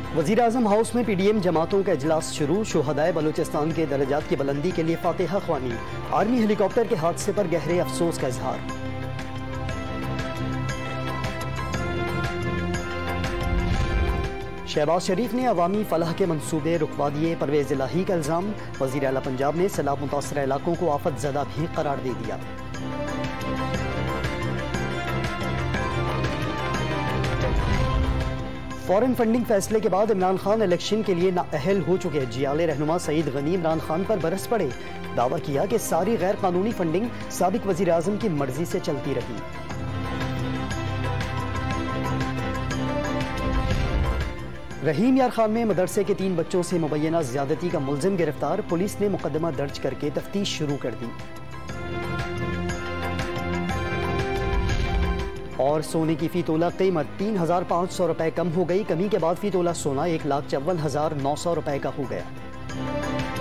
वज़ीर आज़म हाउस में PDM जमातों का इजलास शुरू। शुहदाए बलूचिस्तान के दर्जात की बुलंदी के लिए फातिहा ख्वानी। आर्मी हेलीकॉप्टर के हादसे पर गहरे अफसोस का इजहार। शहबाज शरीफ ने अवामी फलाह के मंसूबे रुकवा दिए। परवेज इलाही का इल्ज़ाम। वज़ीर आला पंजाब ने सैलाब मुतासर इलाकों को आफत ज़दा भी करार दे दिया। फॉरेन फंडिंग फैसले के बाद इमरान खान इलेक्शन के लिए नाअहल हो चुके। जियाले रहनुमा सईद गनी इमरान खान पर बरस पड़े। दावा किया कि सारी गैर कानूनी फंडिंग साबिक वज़ीर आज़म की मर्जी से चलती रही। रहीम यार खान में मदरसे के 3 बच्चों से मुबैना ज्यादती का मुलजिम गिरफ्तार। पुलिस ने मुकदमा दर्ज करके तफ्तीश शुरू कर दी। और सोने की फी तोला कीमत 3,500 रुपए कम हो गई। कमी के बाद फी तोला सोना 1,54,900 रुपए का हो गया।